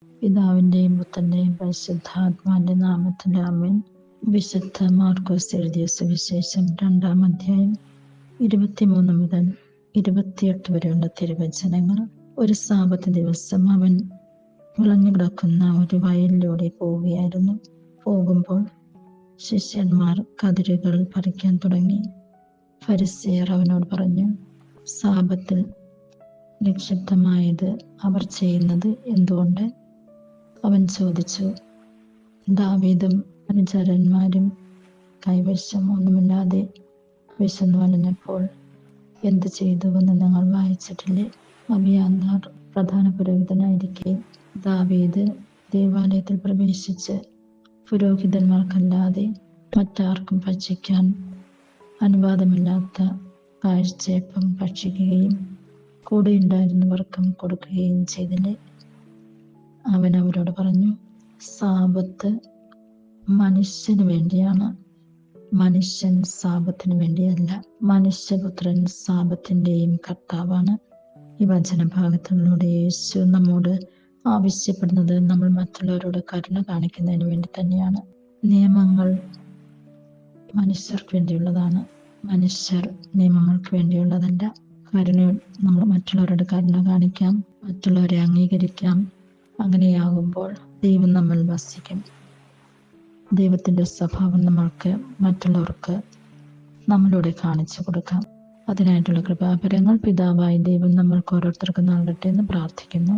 പിതാവിന്റെയും പുത്രന്റെയും പരിശുദ്ധാത്മാവിന്റെ നാമത്തിൽ ആമേൻ. വിശുദ്ധ മാർക്കോസ് എഴുതിയ സുവിശേഷം 2-ാം അധ്യായം 23 മുതൽ 28 വരെയുള്ള തിരുവചനങ്ങൾ. ഒരു സാബത്ത് ദിവസം അവൻ വിളഞ്ഞുകിടക്കുന്ന ഒരു വയലിലൂടെ പോവുകയായിരുന്നു. പോകുമ്പോൾ ശിഷ്യന്മാർ കതിരുകൾ പറിക്കാൻ തുടങ്ങി. ഫരിസേയർ അവനോട് പറഞ്ഞു, സാബത്തിൽ നിക്ഷിപ്തമായത് അവർ ചെയ്യുന്നത് എന്തുകൊണ്ട്? അവൻ ചോദിച്ചു, ദാവീദും അനുചരന്മാരും കൈവശം ഒന്നുമില്ലാതെ വിശന്നു വലഞ്ഞപ്പോൾ എന്ത് ചെയ്തുവെന്ന് നിങ്ങൾ വായിച്ചിട്ടില്ലേ? അബിയാഥാർ പ്രധാന പുരോഹിതനായിരിക്കെ ദാവീദ് ദേവാലയത്തിൽ പ്രവേശിച്ച് പുരോഹിതന്മാർക്കല്ലാതെ മറ്റാർക്കും ഭക്ഷിക്കാൻ അനുവാദമില്ലാത്ത കാഴ്ചയപ്പം ഭക്ഷിക്കുകയും കൂടെയുണ്ടായിരുന്നവർക്കും കൊടുക്കുകയും ചെയ്തില്ലേ? അവൻ അവരോട് പറഞ്ഞു, സാബത്ത് മനുഷ്യന് വേണ്ടിയാണ്, മനുഷ്യൻ സാബത്തിന് വേണ്ടിയല്ല. മനുഷ്യപുത്രൻ സാബത്തിൻ്റെയും കർത്താവാണ്. ഈ വചനഭാഗത്തിലൂടെ യേശു നമ്മോട് ആവശ്യപ്പെടുന്നത് നമ്മൾ മറ്റുള്ളവരോട് കരുണ കാണിക്കുന്നതിന് വേണ്ടി തന്നെയാണ്. നിയമങ്ങൾ മനുഷ്യർക്ക് വേണ്ടിയുള്ളതാണ്, മനുഷ്യർ നിയമങ്ങൾക്ക് വേണ്ടിയുള്ളതല്ല. നമ്മൾ മറ്റുള്ളവരോട് കരുണ കാണിക്കാം, മറ്റുള്ളവരെ അംഗീകരിക്കാം. അങ്ങനെയാകുമ്പോൾ ദൈവം നമ്മൾ വസിക്കും. ദൈവത്തിൻ്റെ സ്വഭാവം നമ്മൾക്ക് മറ്റുള്ളവർക്ക് നമ്മളിലൂടെ കാണിച്ചു കൊടുക്കാം. അതിനായിട്ടുള്ള കൃപാവരങ്ങൾ പിതാവായ ദൈവം നമ്മൾക്ക് ഓരോരുത്തർക്കും നൽകട്ടെ എന്ന് പ്രാർത്ഥിക്കുന്നു.